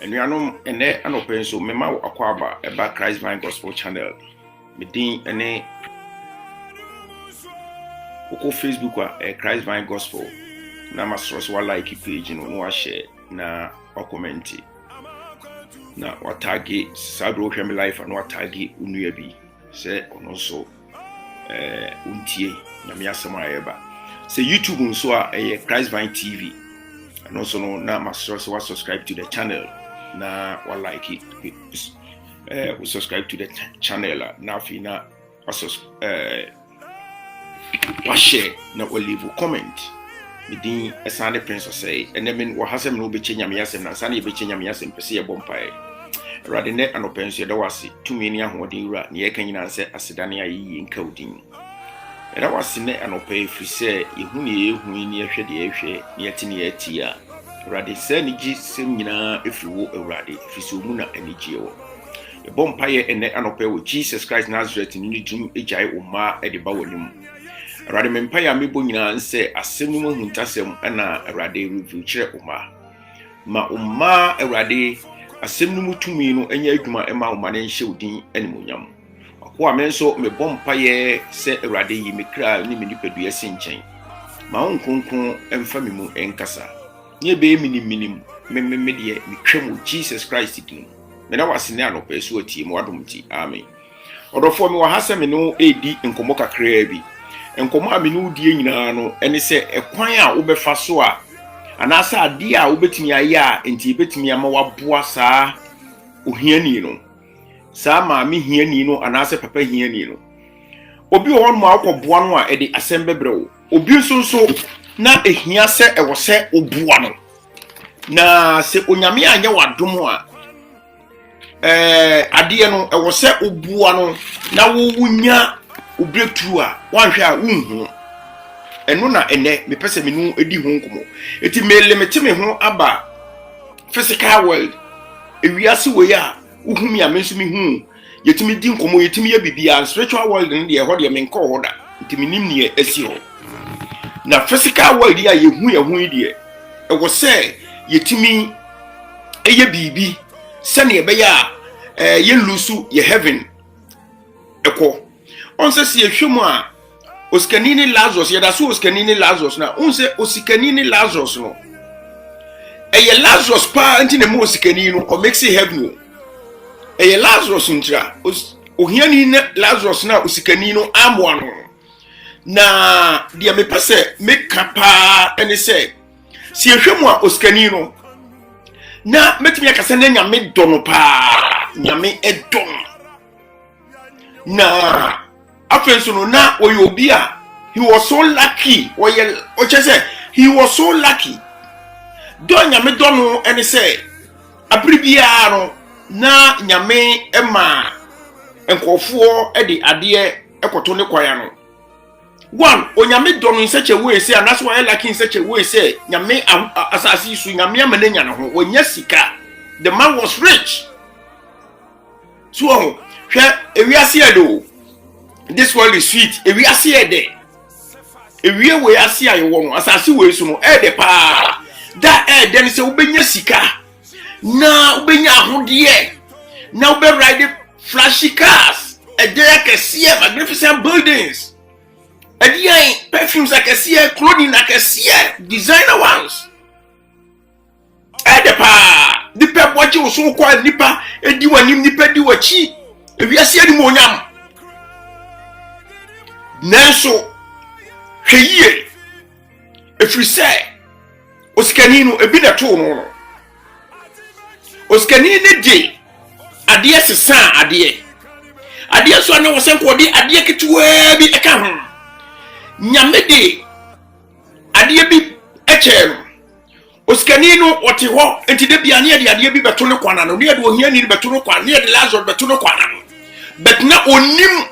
And you know, and there are no pains so mema akwaba about Christ Vine Gospel Channel. Medin ene oko Facebook a Christ Vine Gospel. Na masros wa like page no wa share na wa comment. Na wa tag Sabro Hwemi Life and wa tag unua bi. Say ono so untie na me asema ayeba. Say YouTube nso a Christ Vine TV. And also no na masros wa subscribe to the channel. Na wa like it. We subscribe to the channel na fi na wa share na wa leave comment. Medin esane prince say enemin wa hasem no be chenya me asem na sane be chenya me asem pese e bompae rade net anopenso da wase tumi ni ahoden wura ne ye kanyina se asedane ayi nka odin da wase ne anope fi se ehu ne ehu ni ehwe de ehwe ne yeti ne yeti a rade se ni gi sem nyina efiwo ewrade fi se mu na anigye wo e bompae ene anope wo Jesus Christ Nazareth ni dum ejai oma e de ba wonim Rade mempaya mebo nyina nse asemu mu huntasem na rade review kire ma rade asemu mu tumi no enya adwuma ema uma ne nhye odin animonyam akwa me nso me bompaye se rade yi mekra ni me nipadua senchen ma onkonkon emfa me mu enkasa nye be minim me de metwam Jesus Christ din me na wasene anopa so atie mu adomti amen odofo me wa hasem no edi nkomo kakra bi enkomo aminu die nyina no ene se ekwan a wo befa so a anasa ade a wo betimi aye a enti betimi ama waboa saa ohiani no saa maami hiani no anasa papa hiani no obi won mu akoboa no a ede asem bebrewo obi nso na ehia se ewo se oboa no na se onyame anya wadom a ade no ewo se oboa no na wo wunya breakthrough a wanhwe a unhu eno na ene me pese me nu edi ho nkomo eti mele mete me ho aba physical world ewiase we a uhumi a menso me hu yetimi di nkomo yetimi ya bibia spiritual world ne de ho de me nko ho da enti me nim ne esi ho na physical world ya yehu de wo se yetimi eye bibi se ne be ya ye lusu ye heaven eko onse si ehwemu a oskanini Lazarus yeda so oskanini Lazarus na onse oskanini Lazarus no eye Lazarus pa anti ne mo oskanini no o make heaven eye Lazarus ntira ohiani ne Lazarus na oskanini no amwa no na dia me pese make pa ene se si ehwemu a oskanini no na metimi akase na nyame dono pa nyame edon na afenso no na oyobia he was so lucky he was so lucky don nyame dono ene se abribia no na nyame ema enkofo ede ade ekoto ne kwaya no one onyame dono in such a way say and that's why lucky in such a way say nyame asasi su nyame amanenya no ho wonya sika the man was rich so hwe ewiase edo this world is sweet. If we are see there, if we are see I want as I see we so no de pa that then say ubenya sika na ubenya ahudie na ube ride flashy cars there can see magnificent buildings there perfumes I can see clothing I can see designer ones de pa the pep watch you so kwa nipa edi wanim nipa di wachi if we are see any monyam Nanso hweye if we say oskanino ebi na to no oskanino de ade sesa ade so na wo senko de ade ketewa bi eka ho nyame de ade bi eche no oskanino ote ho enti de bia ne de ade bi beto ne kwana no ne de ohiani beto ne kwana ne de Lazarus beto ne kwana no bet na onim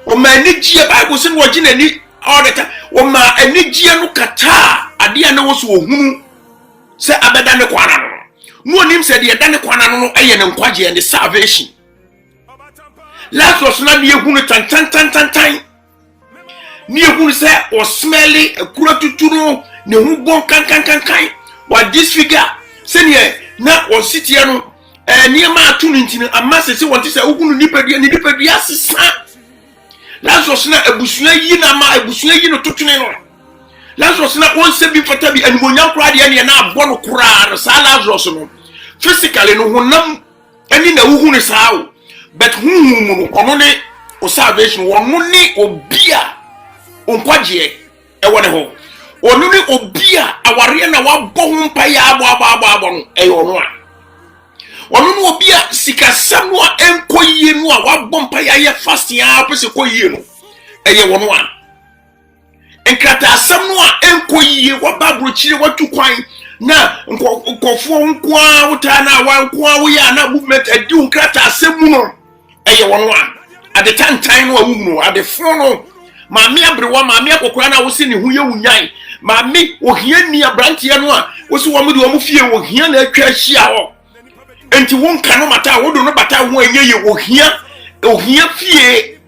o ma enigie Bible say wo gina ni all the time o ma enigie no kata ade na wo so ohunu se abeda ne kwana no no nim said ye dan kwana no eye ne nkwaje and the salvation. Lazarus na ne ehunu tan ni ehunu say o smelly ekura tuturu ne hu bon kan what this figure say na o sitie no niema atunu ntini amase se wonte say uhunu nipadua sesa. Lazarus na abusua yi na ma abusua yi no tutune no. Lazarus na onse bi fata bi animonyam kura de ne na abɔ no kura sa Lazarus no physically no honam ani na uhunu saa o but huhu mu no ono ne o salvation wono ne obia onkwaje e wone ho ono ne obia aware na wabɔ ho mpa ya abɔ no e ono a ono ne obia sikasam no enkoyie no a wabɔ mpa ya ye fasting a pese koyie no e ye wono a enkrata asam no a enkoyie wababro chire watu kwan na nkofo nkoa wuta na wa nkoa wo ya na movement adi nkrata asam mu no eye wono a ade tantan no awu no ade fo no maami abrewa maami akokora na wo se ne hu ye wunyan maami ohia ni abrantie no a wo se wo mu de wo mu fie wo hia na atwa ahia ho enti wonka no mata wo do no bata ho enye ye ohia fie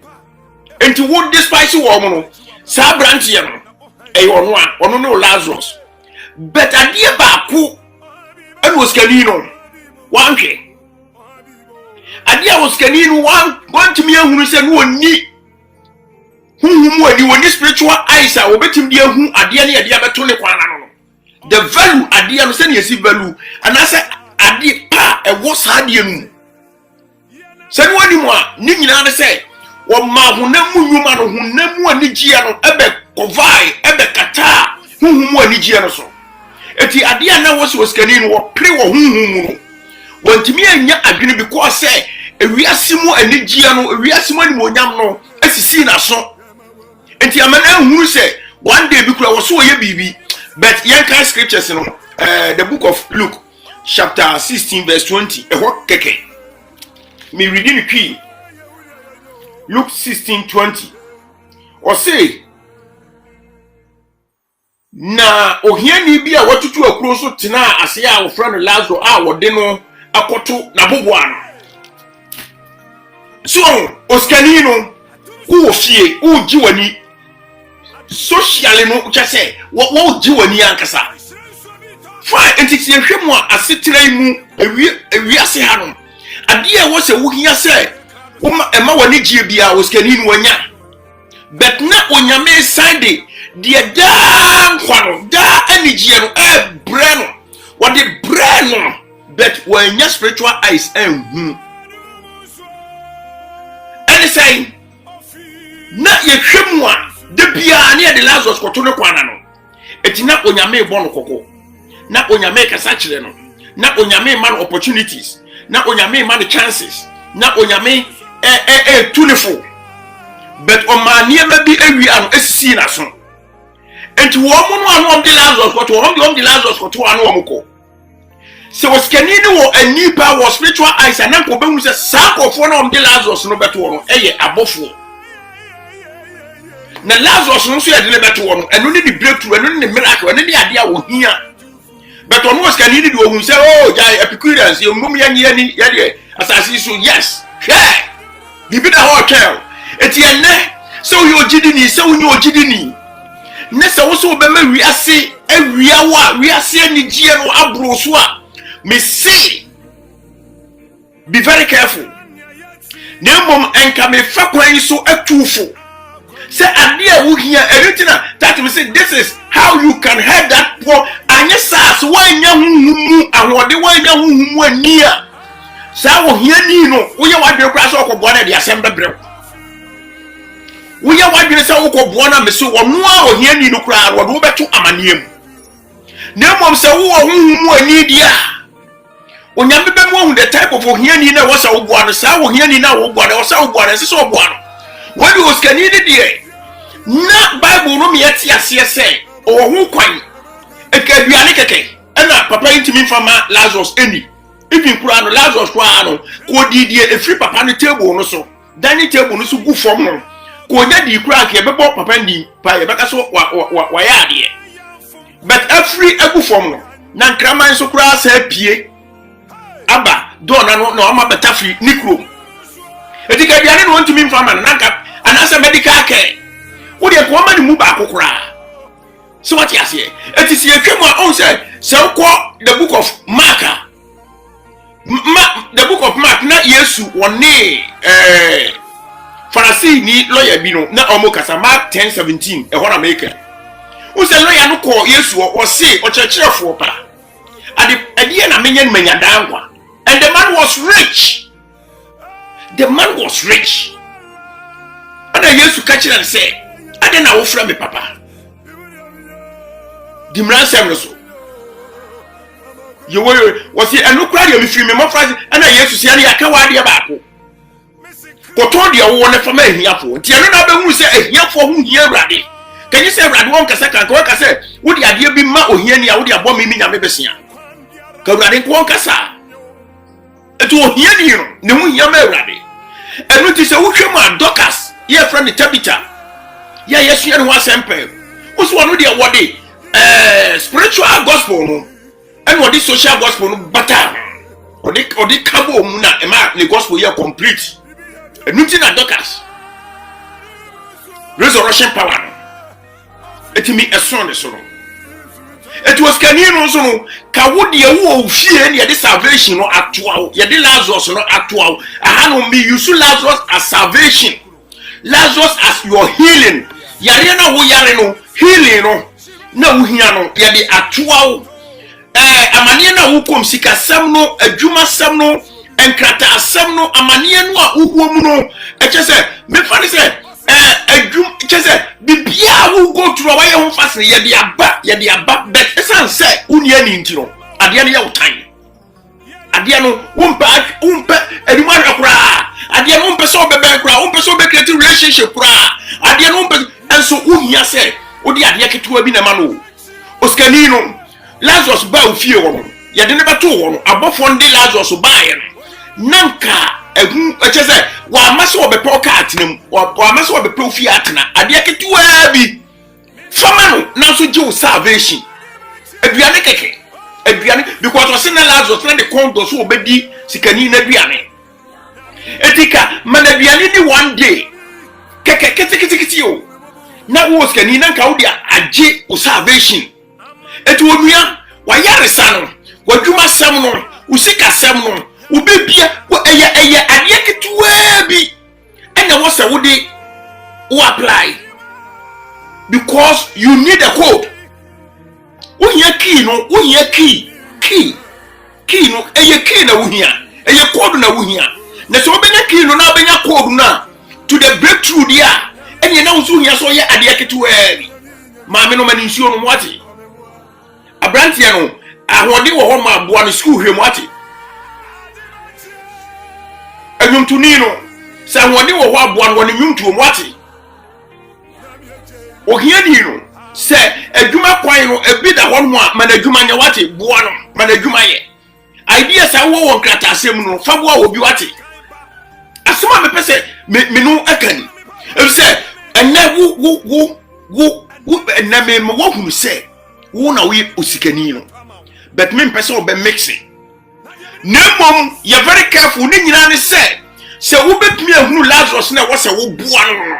enti wo despise wo mo no sa abrantie no eye wono a ono no Lazarus but adie ba ko eno oskani no wanhwe adia oskani no wantimi ahunu se no oni huhumu ani woni spiritual eyes a obetim de ahu ade ne ade abeto ne kwana no the value ade no se ne yesi value anase ade pa ewo sa ade nu se no ani mu a ni nyina ne se wo ma honam nyuma no honam ani gia no ebe kovai ebe kata huhumu ani gia no so eti ade na wo se oskani no wo pre wo huhumu no wantimi anya adwene because say ewiase mu ani gia no ewiase mu ani monyam no asisi na so. Enti amana hunu say one day bi kura wo so ye bibi but yen kan scriptures no the book of Luke chapter 16 verse 20 ehwo keke me reading key Luke 16:20 or say na ohiani bi a watutu akuro so tena ase a ofra no Lazarus a wode no akoto na boboa no so oskani no ku ofie u jiwani socially no chase wo jiwani ankasa fa entity hwemu a asetrai mu ewi ase ha no ade a wo se wo hia se ema wani jie bia oskani no wanya but na onyame side de da kwano da anijie no bre no what the brain no but when your spiritual eyes and say na ye hwemu a de bia na de Lazarus koto ne kwana no etina onyame bo no kokko na onyame kasa kire no na onyame man opportunities na onyame man chances na onyame tuneful but o manie ma bi awi an esisi na so enti wo mo no anu de Lazarus koto wo de Lazarus koto anu wo ko se was kanini wo anipa wo spiritual eyes and ko behu se sakofo na de Lazarus no beto no eye abofo na Lazarus no so ye de beto no eno ni breakthrough eno ni miracle eno ni ade a wo hia beto no was kanini de wo hu se oh jai Epicureans ye mum ya nye ni ye de asasi so yes yeah bibi da hotel eti enne so yo jidini so wo nyo jidini ne se wo so be ma wiase awia wa wiase ni gie no abro so a me say be very careful nemom enka me fa kwan so atufo say ade a wo hia everything that we say this is how you can help that poor anya sas wanya huhumu ahode wanya huhumu ania sa wo hia ni no wo ye wadwe kra so okobo na de asem bebre wo ye wadwe sa wo kobo na me so wo no a wo hia ni no kra wo do beto amaniem nemom say wo huhumu ani dia onyame be mo the type of ohiani na wo sa wo boa no sa wo hiani na wo boa no wo sa wo boa no se so boa no wodi oskani ni de na bible no me yati ase se o ho kwan ekaduane keke na papa intimi fama Lazarus eni even kura no Lazarus kura no ko didie efri papa no table no so dining table no so gu form no ko nya di kura ke bebo papa ndi pa ye beka so wa ya de but every egu form no na nkraman so kura sa pie aba dona no na oma beta free nikrom etika biane no ntumi mfa man nanka anasa medical care wo de ko ma ni mu ba kokora so what you say eti si etwem a on say the book of Mark the book of Mark na Yesu woni Pharisee ni lawyer bi no na omo kasa Mark 10:17 e hona make wo say lawyer no call Yesu o say o chechirefo pa ade na menyan manyadangwa and the man was rich. The man was rich. And Yesu catch and say, I don't know from me papa. The man said so. You was he and look cry you free me more fast and Yesu say I can't wadi abako. Koton dia wo ne fama ehia fo. Ti eno na be hu say ehia fo hu hia urade. Can you say urade won kasa kan ko kasa wo di ade bi ma ohia ni a wo di abo mi nyame besia. Ka urade ko kasa. Eto ohia ni no ne hu hia ma urade. Enu ti say wo hwem a Dorcas ye friend Tabitha. Ya Yesu ye no asempe. Wo so no de wo de spiritual gospel no. And what this social gospel no bata. Or the cabo mu na ema the gospel ye complete. Enu na Dorcas resurrection power etimi eson de so no it was kanino so no ka wo de wo fie ne de salvation no atoa ye de Lazarus no atoa aha no me use Lazarus as salvation, Lazarus as your healing. Yare na wo yare no healing no na wo hia no ye de atoa amane na wo kom sika sam no adwuma sam no enkrata asem no amane no a uhuo mu no ekese me fa ni se adwum ekese bibia wo go through wa ye ho fast ye de aba but esan se unia ni ntiro ade ne ye wotan ade no umpa eduma akura ade no umpa so bebe akura umpa so be create relationship kura ade no umpa enso uhia se odi ade ketewa bi na ma no oskani no Lazarus ba ofie wo ye de ne beto wo no abofo ndi Lazarus ba ye no nanka ehu echese wa amase obepe oka atenam wa amase obepe ofie atena ade ketewa bi fama no na so je salvation aduane keke aduane because we say na Lazarus na the condo so obedi sikani na aduane etika man aduane ni one day keke kiti o na wo sikani na nka wo dia age o salvation etu onua wa yare sano wa dwuma sam no usika sam no ubibia wo eye ade ketewa bi ena wo se wo de wo apply because you need a code. Unya key no unya key no key na wuhia code na wuhia na so benya key no na benya code na to the breakthrough dia ene na usu hia so ye ade ketewa bi maame no mani nsuo no mwati abrantia no ahode wo ho ma aboa no school hwe mwati anyumtuni no sa ahode wo ho aboa no ne nyumtu mwati ohia di no se adwuma kwan no ebi da ho no a man adwuma nya wate boa no man adwuma ye idea sa wo won krata asem no fa boa obi wate asema me pese me no akani e se enne wo enne me wo hunu se wo na wo osikani no but me pese obe mixing nemom you very careful ni nyina ne se wo betumi ahunu Lazarus na wo se wo boa no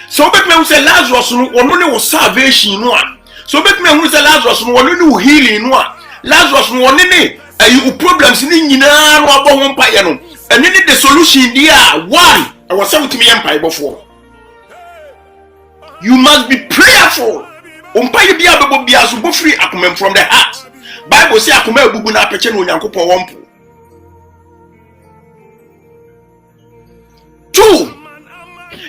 so bet me say Lazarus no wono ne wo salvation no a so bet me hu say Lazarus no wono ne wo healing no a Lazarus no wono ne ayi problems ni nyina no abo ho mpa ye no ene ne the solution dia why I was something me empire before you must be prayerful umpa ye bia bebo bia so bo free akomem from the heart Bible say akoma ebubu na apeche no Onyankopon wompo 2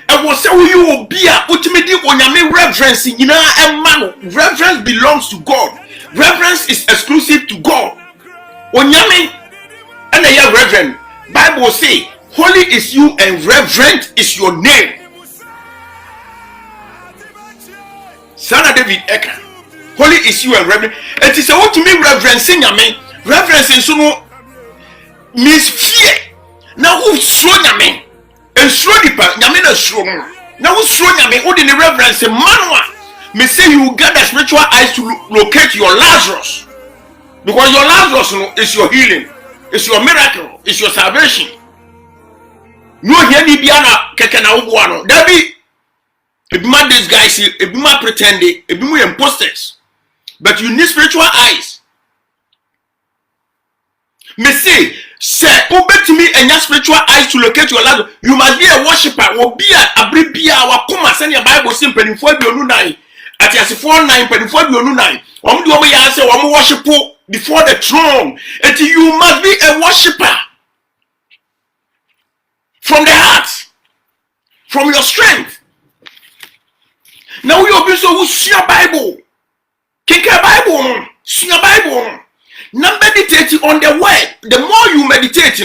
I was say you will be a ultimately onyame reverence in man. Reverence belongs to God. Reverence is exclusive to God. Onyame and the reverend. Bible say, holy is you and reverent is your name. Son of David Eka. Holy is you and reverent. It is a ultimate reverence in Yame. Reverence in Suno means fear. Now who so Yame? And slow nipa nyame na slow na wo slow nyame wo de ne reverence manwa me say you get the spiritual eyes to locate your Lazarus because your Lazarus no is your healing It's your miracle. It's your salvation. No here ni biana keke na ubuwa no. Dabi, ebima disguise, ebima pretending, ebima imposters. But you need spiritual eyes. Me say to me and your spiritual eyes to locate your Lazarus. You must be a worshipper. Or be a abribia or come and send your Bible simple in 4 nine. At your 4-9, 9. I'm worship before the throne. And you must be a worshipper from the heart, from your strength. Now we will be so who see your Bible. Kick a Bible, see your Bible. Now meditating on the word. The more you meditate,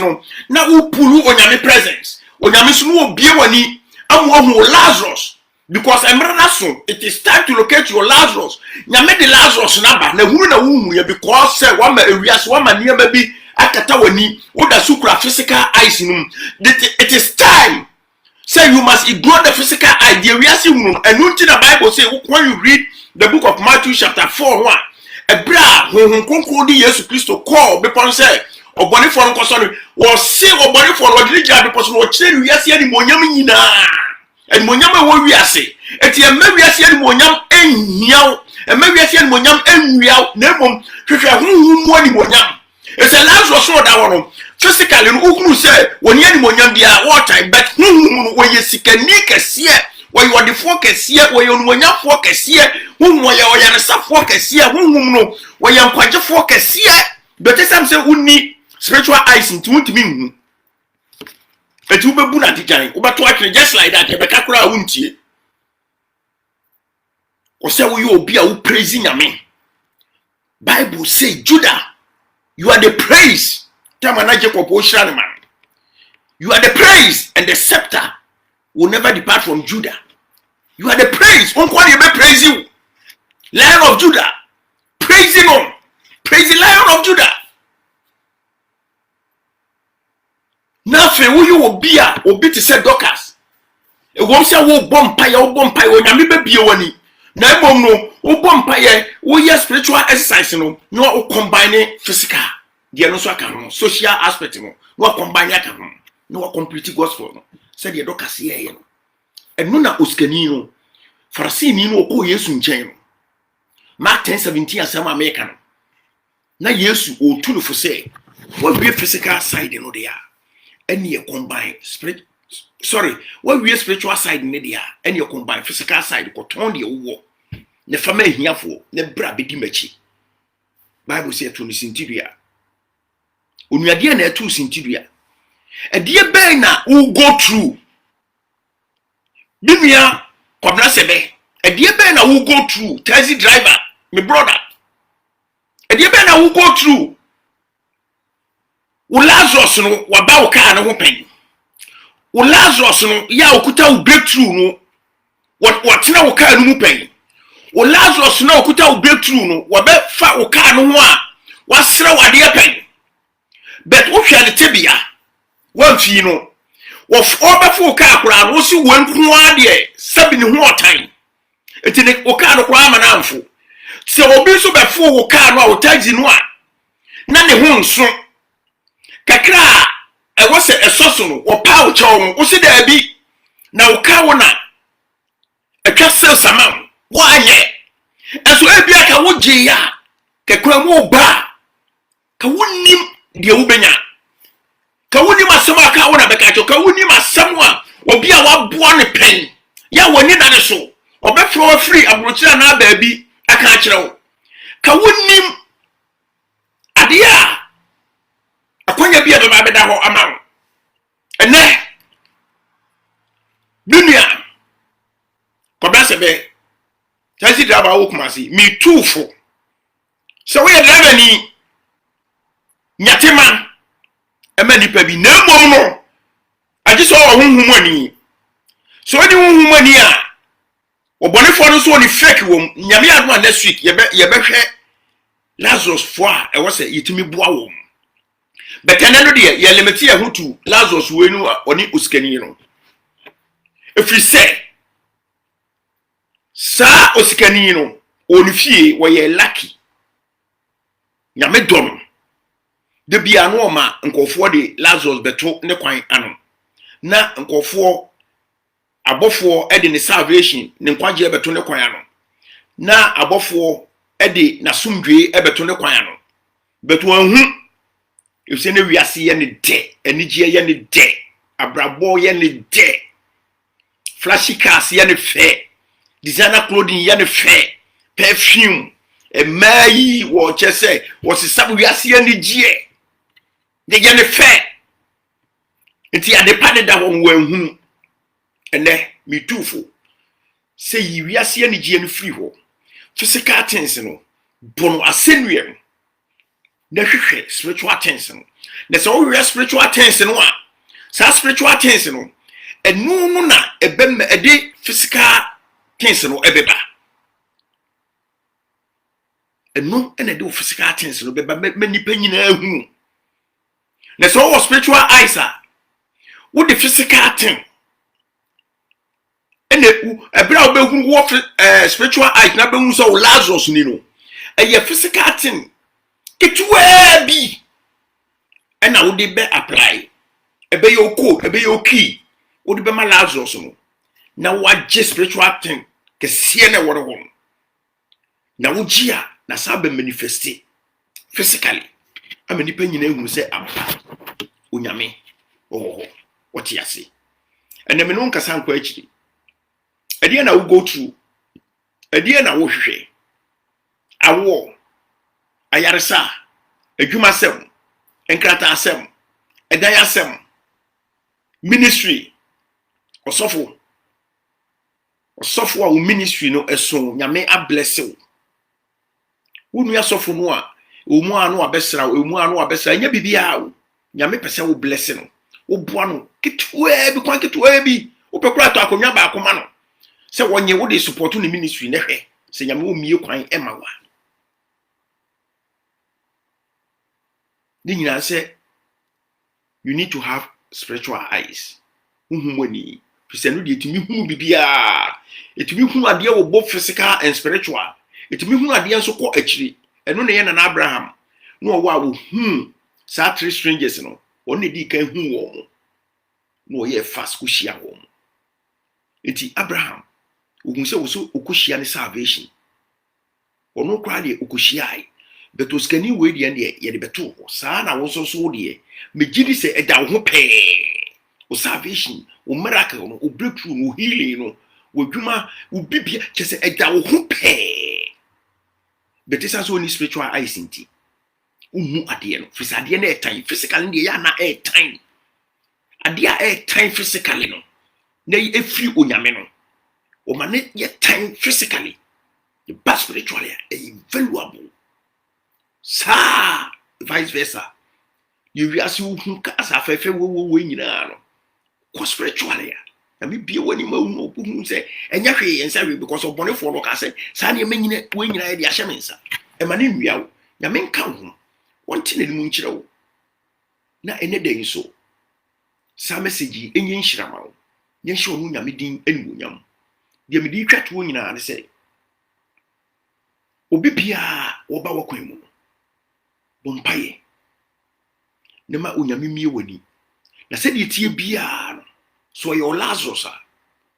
now you pull on your presence. On your mission will be one Lazarus. Because it is time to locate your Lazarus. Now make the Lazarus number. Now who na because say one areas one near maybe akatawani or the supra physical eyes. It is time. Say you must ignore the physical eye. The areas and until the Bible say when you read the book of Matthew chapter 4:1. Ebra who concluded Jesus Christ call because say oboni for nkoso no say oboni for religion because no chere wiase ani monyam nyina ani monyam e wo wiase eti e ma wiase ani monyam enhiaw e ma wiase ani monyam enwiaw na mom hwehwe hunhum mo ani monyam e say Lazarus so da wono physically no ukunu say woni ani monyam dia what time but hunhum no wo yesikani kese why you are the focus here, why you are focus here, whom why you are a focus here, whom no, why you are quite focus here. But as I'm saying, we need spiritual eyes into it mean. But you be buna tijani, but just like that, you be kakura unti. Or say you be a praising a man. Bible say, Judah, you are the praise. You are the praise and the scepter will never depart from Judah. You are the praise. Uncle, you may praise you. Lion of Judah. Praising him. Praise the Lion of Judah. Nothing who you will be to say Dorcas. A woman say, oh, bumpire, when you may be one. No, oh, bumpire, oh, yes, spiritual exercise, no, combining physical. The no social aspect, no, combining, no, complete gospel. Said the Dorcas here. And nona oskanino. Farasi nino ko Yesu nchen. Mark 10:17 asema American. Na Yesu o tunu for say, what we physical side no there. Any combine spirit. Sorry, what we spiritual side no there. Any combine physical side ko ton de wo. Ne fama hiafo, ne bra bedi machi. Bible say to sintiria. Onuade na etu sintiria. Edie ben na who go through. Bimia kwabra sebe. Edie ben na who go through. Taxi driver, my brother. Edie ben na who go through. Lazarus no waba wo kaa no ho pen. Lazarus no ya okuta wo breakthrough no. Watena wo kaa no mu pen. Lazarus no okuta wo breakthrough no. Wabe fa wo kaa no ho a wasra wade pen. But wo hwa ne tebia. One fee no. Of overful car, Rossi went one sabi ni ho time. Eti ne o car no kwa manamfo. Se obi so be fo car no a o taxi no a. Na ne ho nso. Kakra e wo se esoso no o pa o chewo wo se da bi. Na o car wo na atwa sel samam. Wo anye. Eso e bia ka wo gye ya. Kakra mo ba. Ka wonnim de wo benya. Kawuni masama ka wona beka cho kawuni masamwa obi a waboa ne pen ya woni na ne so obefro free abrochira na baabi aka akire wo kawuni adia akonya bia be ma beda ho ama ene dunia kobra sebe taxi driver wo kumasi mi tufo so we driver ni nyatema emani pabi na mom no agi so ohunhum ani so ani hunhum ani a obonefo no so ni fake wom nyame ado next week ye behwe Lazarus fo a e wo se yetimi boa wom betene no de ye limiti ye hutu Lazarus wenu oni osikani no efri se sa osikani no oni fie wo ye lucky nyame dom de bia no ma nkofo de Lazarus beto ne kwan ano na nkofo abofo de ne salvation ne nkwaje beto ne kwan ano na abofo de nasumdwe beto ne kwan ano beto anhu efse ne wiase ye ne de anigye ye ne de abrabo ye ne de flashy cars ye ne fe designer clothing ye ne fe perfume mayi wo chese wo sisabu wiase ye ne gie de ye ne fe enti ade pade da won wanhu ene mitufo se yi wiase ye ne gie ne free ho physical things no bono asenwe na hwehwe spiritual things no na so we spiritual things no a sa spiritual things no enu no na ebem ede physical things no ebeba enu ene de physical things no beba manipa nyina hu na so spiritual eyes a wo the physical thing ene ebra obehu wo spiritual eyes na behu so Lazarus ni no eye physical thing ketuwa bi ena wo de be apply ebe yo code ebe yo key wo de be ma Lazarus no na waje spiritual thing kesie na wo ho na wo gia na sa be manifest physically amani pa nyina ehunu se ampa onyame oh what you say ene me no nkasa nkwa akiri ade na wo go through ade na wo hwehwe awo ayaresa adwumasem enkrata asem edayasem ministry osofo a wo ministry no eso nyame ablessew wonu asofo no a omu anu abesra nya bibia wo nyame pese wo blesse no wo boa no ketwa bi kwan ketwa bi wo pekura to akonwa ba akoma no se wonye wo de support no ministry ne hwe se nyame wo mie kwan emawa Dinyina say you need to have spiritual eyes. Uhumwani. Fisenu di etimi hunu bibia. Etimi hunu ade wo both physical and spiritual. Etimi hunu ade nso kɔ akiri. Eno ne ye na Abraham. No wa wo sa three strangers no. One di kan hu wo mo. No ye fast ko hia wo mo. Enti Abraham, ogun se wo so okohia ne salvation. Ono kra de okohia ai. But was can you wait ye beto sa na wo so de me gidi se eda ho pe o salvation o miracle no o breakthrough no healing no wo dwuma wo bibia che se eda ho pe but this also any spiritual eyes inti umu ade no fisade na etan physical ne ya na etan ade a etan physically no na efiri onyame no o mane ye tan physically the best spiritually invaluable. Sa vice versa you wiase wo hu ka asafefe wo nyina no ko spiritually ya na me bie wani ma hu obu hu se enya hwe yensa we because obone fo no ka se sa ne manyina wo nyina ya de ahye mensa e ma ne nwia wo nya me nka ho wonte na limu nkyira wo na ene den so sa message enye nhyira ma wo nya hye onu nya me din animu nyam de me di twato wo nyina ne se obi bia wo ba wo kwan mu bompaye nema onyame mie wani na se de tie bia no so your Lazarus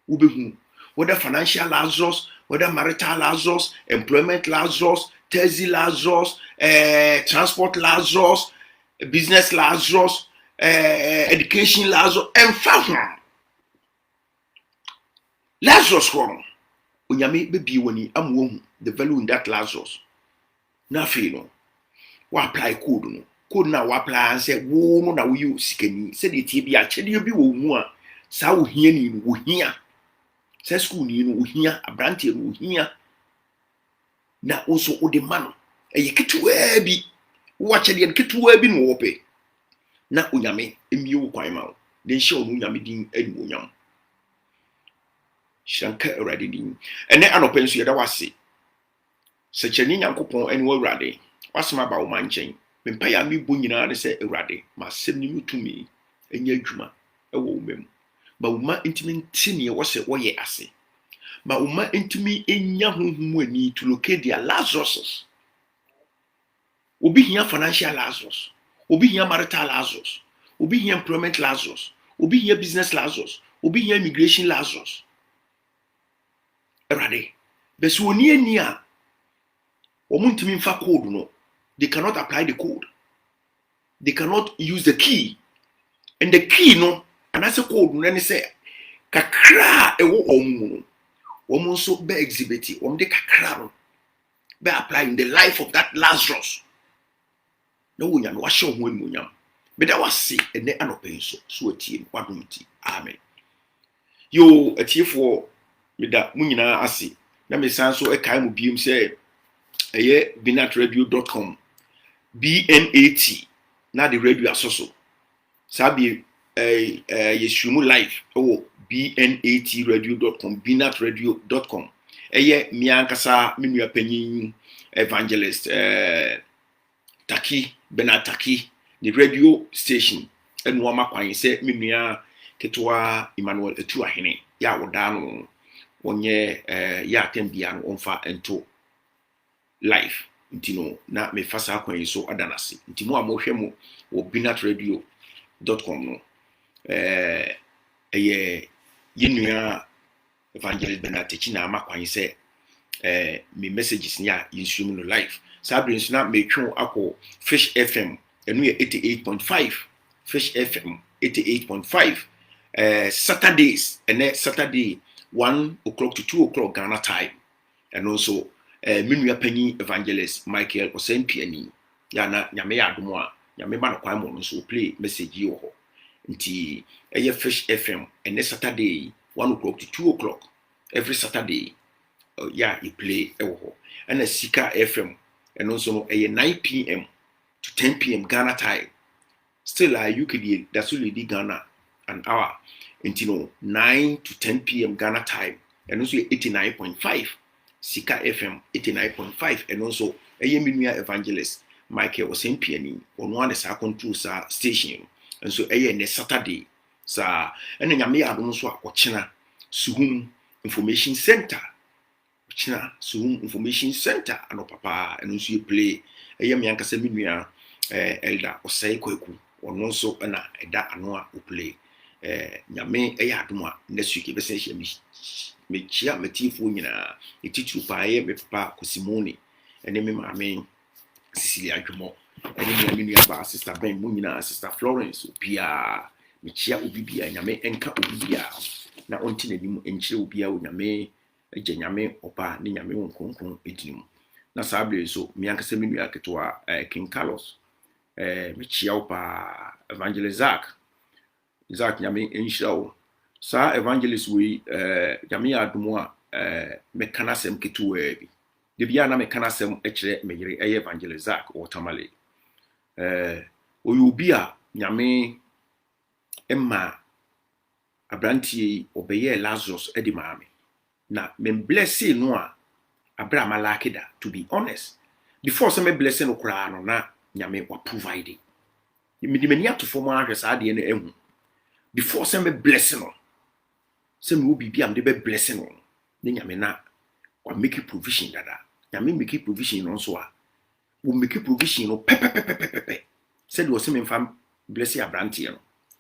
ubehu whether financial Lazarus whether marital Lazarus employment Lazarus taxi Lazarus transport Lazarus business Lazarus education Lazarus and family Lazarus from onyame bebi wani amwo the value in that Lazarus na fe no wa apply code na wa apply and say wo no na wo use sikani say the tie bi a chede bi wo mu a sa wo hia ni no wo hia say school ni no wo hia abrante no wo hia na also o de man e ketuwa bi wo chede ketuwa bi no wo pe na onyame emi wo kwan ma wo den hye onu onyame din adi onyam shanka already din ene anopen so yeda wase se chani nyankopon ene wo awrade wasema ba wo manchen mempa ya mi bo nyina de se awrade ma sem ni mutumi enya adwuma e wo mem ba wo ma intimi ntini wo se wo ye ase ba wo ma intimi enya honhom ani to locate their Lazarus obi hia financial Lazarus Obi here marital Lazarus. Obi here employment Lazarus. Obi here business Lazarus. Obi here immigration Lazarus. Erade. Besu oni eni a omuntimi mfa code no. They cannot apply the code. They cannot use the key. And the key no, and as a code no say kakra ewo omu. Omu so be exhibit, de kakra no. Be apply in the life of that Lazarus. No one yan washo ho emunyam. Be that was see and then anopen so atie wadom ti. Amen. Yo atiefo me da munyina ase. Na me san so e kai mu biem say eye binatradio.com BNAT na the radio asoso. Sabi yeshumu live bnatradio.com binatradio.com eye mi ankasa me nua panyin evangelist Taki Benataki the radio station enu amakwan se me nua ketwa Emmanuel Etuahene ya woda no wonye ya tembia no onfa ento live ntino na me fasa akwan so adanase ntimo amohwe mu wo binatradio.com no yenua evangelist Benataki na amakwan se me messages nya yinsumu no live sabrin na me twen akọ Fish FM enu 88.5 Fish FM 88.5 Saturdays and Saturday 1 o'clock to 2 o'clock Ghana time and also minua panyi evangelist Michael Osempiani ya na nyame ya adomo a nyame ba no kwan mo so play message yi ho nti Fish FM and Saturday 1 o'clock to 2 o'clock every Saturday you play ho and Sika FM and also 9 p.m. to 10 p.m. Ghana time still you could that's really Ghana an hour until 9 to 10 p.m. Ghana time and also 89.5 Sika FM 89.5 and also minua evangelist Michael Osempiani on one the second true station and so ne Saturday sa and nyame adom so akochena Suhum Information Center China Suhum Information Center ano papa and also play mi ankasa minua elder Osei Kweku ono so na eda ano a play nyame adom a next week be say me chia metifo nyina etitu paaye me papa Kosimoni ene me maame Cecilia Adwomo ene me nua ba sister Ben mu nyina sister Florence opia me chia obibia nyame enka obibia na onti na nim enchire obia nyame agye nyame opa ne nyame wonkonkon edinim na sabre so me ankasa me nua ketwa King Carlos me chia opa Evangelist Isaac nyame enchire sa evangelist we nyame adomo a me kana sem ketuwa bi de bia na me kana sem ekire me yire Evangelist Isaac Otamale oyobi a nyame emma abrantie obeye Lazarus edi maame na me bless no a abra malakida to be honest before some blessing no kra no na nyame wa provide me di mani atofo mo ahwesa de na ehu before some blessing no some will be am de be blessing no ne nyame na wa make provision dada nyame make provision no so a wo make provision no pepe said was some fam bless abrantie no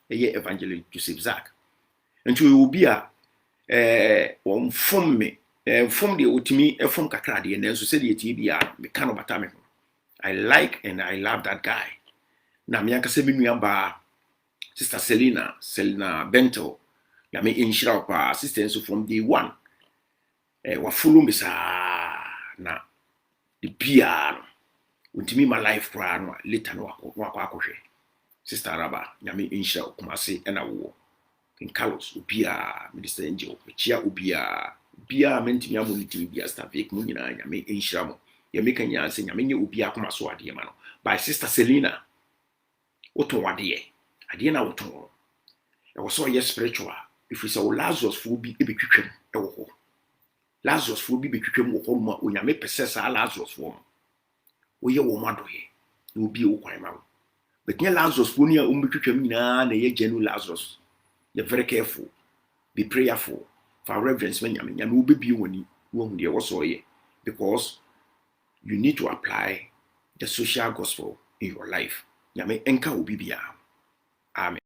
Evangelist Joseph Zach and you will be a on from me from the ultimate from kakra de and so said it be a mechano batame I like and I love that guy na me anka se binu ba sister Selena Bento ya me inshira pa assistance from day one wa follow me sa na the bia ultimate my life pra no later no akwa sister Araba nyame inshira kumase na wo King Carlos ubia Minister Angel chia ubia mentimi amoniti ubia Stavik mu nyina nyame inshira mo ya meka nya se nyame nye ubia kumaso ade ma no by sister Selena oton ade na oton e wo so yes spiritual if we say Lazarus fu bi ebetwetwem e wo ho Lazarus fu bi betwetwem wo ho ma onyame pese sa Lazarus fu wo ye wo madoye na obi wo kwan ma wo but nya Lazarus fu ni a umbetwetwem nyina na ye genu Lazarus. You're very careful. Be prayerful. For reverence when you will be woni won dey also here because you need to apply the social gospel in your life. nyame enka obi bia amen